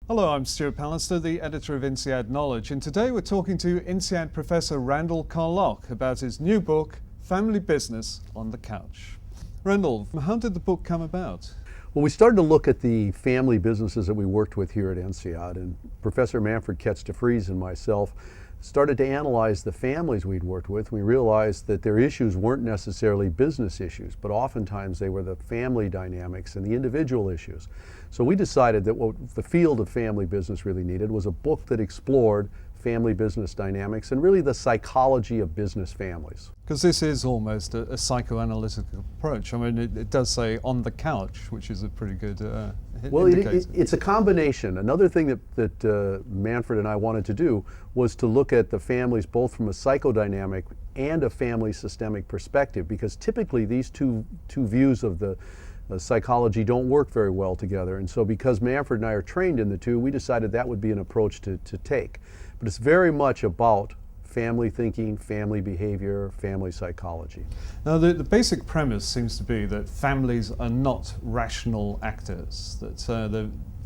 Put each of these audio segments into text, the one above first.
Hello, I'm Stuart Pallister, the editor of INSEAD Knowledge, and today we're talking to INSEAD Professor Randel Carlock about his new book, Family Business on the Couch. Randel, how did the book come about? Well, we started to look at the family businesses that we worked with here at INSEAD, and Professor Manfred Ketz-de-Vries and myself started to analyze the families we'd worked with. We realized that their issues weren't necessarily business issues, but oftentimes they were the family dynamics and the individual issues. So we decided that what the field of family business really needed was a book that explored family business dynamics and really the psychology of business families. Because this is almost a psychoanalytic approach. I mean, it does say on the couch, which is a pretty good indicator. It's a combination. Another thing that Manfred and I wanted to do was to look at the families both from a psychodynamic and a family systemic perspective, because typically these two views of the psychology don't work very well together. And so because Manfred and I are trained in the two, we decided that would be an approach to take. But it's very much about family thinking, family behavior, family psychology. Now, the basic premise seems to be that families are not rational actors, that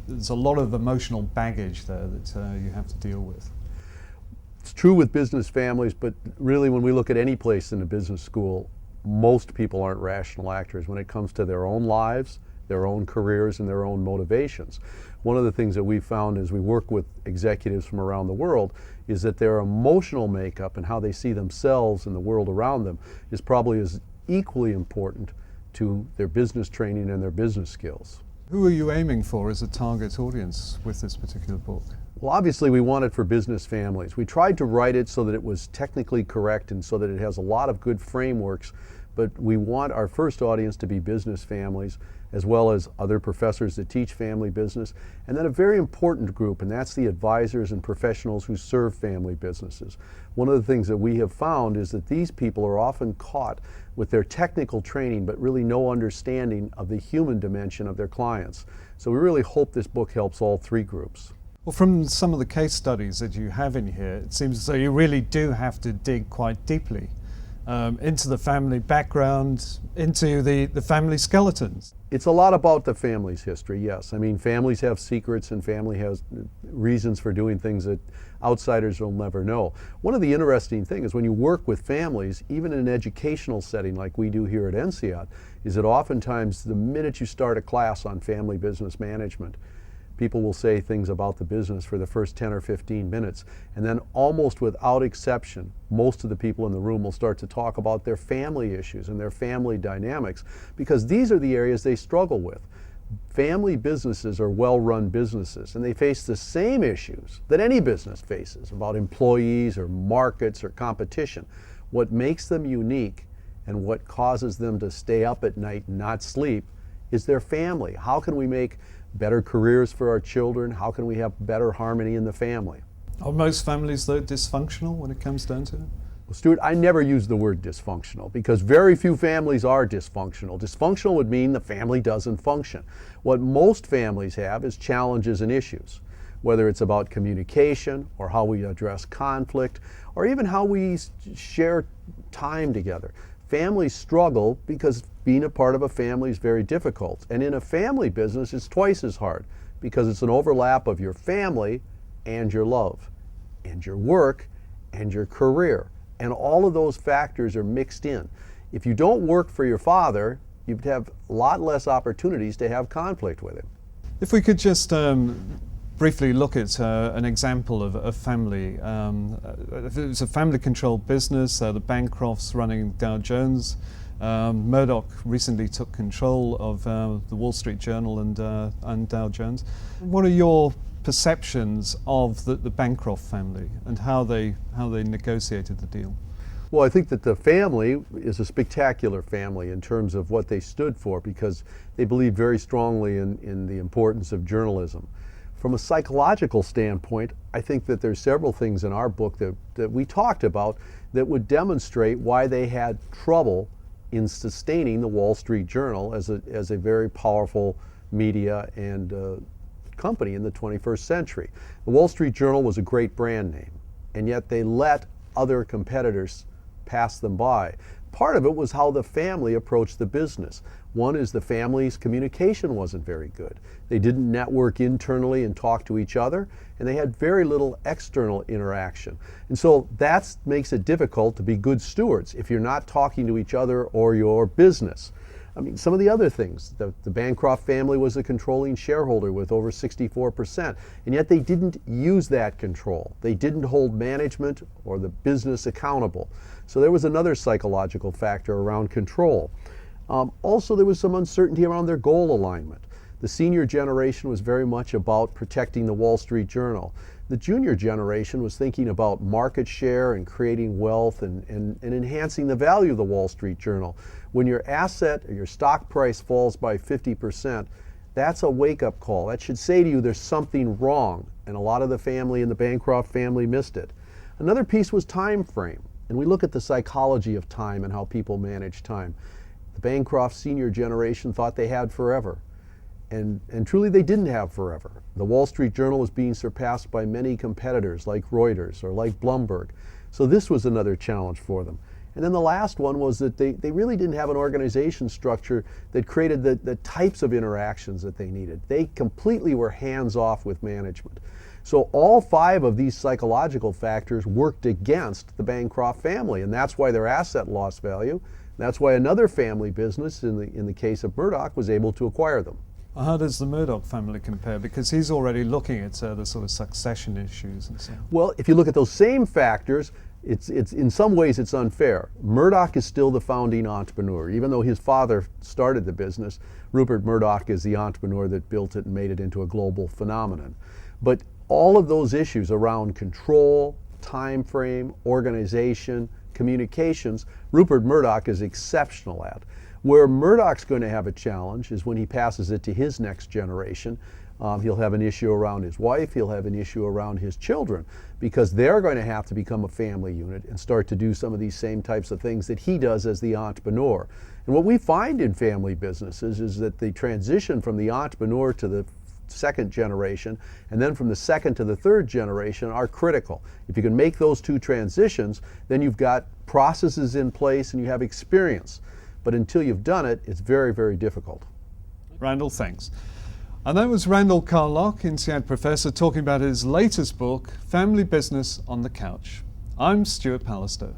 there's a lot of emotional baggage there that you have to deal with. It's true with business families, but really when we look at any place in a business school, most people aren't rational actors when it comes to their own lives, their own careers, and their own motivations. One of the things that we found as we work with executives from around the world is that their emotional makeup and how they see themselves and the world around them is probably as equally important to their business training and their business skills. Who are you aiming for as a target audience with this particular book? Well, obviously we want it for business families. We tried to write it so that it was technically correct and so that it has a lot of good frameworks, but we want our first audience to be business families, as well as other professors that teach family business, and then a very important group, and that's the advisors and professionals who serve family businesses. One of the things that we have found is that these people are often caught with their technical training, but really no understanding of the human dimension of their clients. So we really hope this book helps all three groups. Well, from some of the case studies that you have in here, it seems as though you really do have to dig quite deeply into the family background, into the family skeletons. It's a lot about the family's history, yes. I mean, families have secrets and family has reasons for doing things that outsiders will never know. One of the interesting things is when you work with families, even in an educational setting like we do here at INSEAD, is that oftentimes the minute you start a class on family business management, people will say things about the business for the first 10 or 15 minutes, and then almost without exception, most of the people in the room will start to talk about their family issues and their family dynamics, because these are the areas they struggle with. Family businesses are well-run businesses, and they face the same issues that any business faces about employees or markets or competition. What makes them unique and what causes them to stay up at night and not sleep is their family. How can we make better careers for our children? How can we have better harmony in the family? Are most families, though, dysfunctional when it comes down to it? Well, Stuart, I never use the word dysfunctional because very few families are dysfunctional. Dysfunctional would mean the family doesn't function. What most families have is challenges and issues, whether it's about communication or how we address conflict or even how we share time together. Families struggle because being a part of a family is very difficult. And in a family business, it's twice as hard because it's an overlap of your family and your love and your work and your career. And all of those factors are mixed in. If you don't work for your father, you'd have a lot less opportunities to have conflict with him. If we could just briefly look at an example of a family. It was a family-controlled business, the Bancrofts running Dow Jones. Murdoch recently took control of the Wall Street Journal and Dow Jones. What are your perceptions of the Bancroft family and how they negotiated the deal? Well, I think that the family is a spectacular family in terms of what they stood for because they believed very strongly in the importance of journalism. From a psychological standpoint, I think that there's several things in our book that we talked about that would demonstrate why they had trouble in sustaining the Wall Street Journal as a very powerful media and company in the 21st century. The Wall Street Journal was a great brand name, and yet they let other competitors pass them by. Part of it was how the family approached the business. One is the family's communication wasn't very good. They didn't network internally and talk to each other, and they had very little external interaction. And so that makes it difficult to be good stewards if you're not talking to each other or your business. I mean, some of the other things, the Bancroft family was a controlling shareholder with over 64%, and yet they didn't use that control. They didn't hold management or the business accountable. So there was another psychological factor around control. Also, there was some uncertainty around their goal alignment. The senior generation was very much about protecting the Wall Street Journal. The junior generation was thinking about market share and creating wealth and enhancing the value of the Wall Street Journal. When your asset or your stock price falls by 50%, that's a wake-up call. That should say to you there's something wrong, and a lot of the family in the Bancroft family missed it. Another piece was time frame, and we look at the psychology of time and how people manage time. The Bancroft senior generation thought they had forever. And truly they didn't have forever. The Wall Street Journal was being surpassed by many competitors like Reuters or like Bloomberg. So this was another challenge for them. And then the last one was that they really didn't have an organization structure that created the types of interactions that they needed. They completely were hands-off with management. So all 5 of these psychological factors worked against the Bancroft family, and that's why their asset lost value. That's why another family business, in the case of Murdoch, was able to acquire them. How does the Murdoch family compare? Because he's already looking at the sort of succession issues and so on. Well, if you look at those same factors, it's in some ways it's unfair. Murdoch is still the founding entrepreneur. Even though his father started the business, Rupert Murdoch is the entrepreneur that built it and made it into a global phenomenon. But all of those issues around control, time frame, organization, communications, Rupert Murdoch is exceptional at. Where Murdoch's going to have a challenge is when he passes it to his next generation. He'll have an issue around his wife, he'll have an issue around his children, because they're going to have to become a family unit and start to do some of these same types of things that he does as the entrepreneur. And what we find in family businesses is that the transition from the entrepreneur to the second generation and then from the second to the third generation are critical. If you can make those 2 transitions, then you've got processes in place and you have experience. But until you've done it, it's very, very difficult. Randel, thanks. And that was Randel Carlock, INSEAD professor, talking about his latest book, Family Business on the Couch. I'm Stuart Pallister.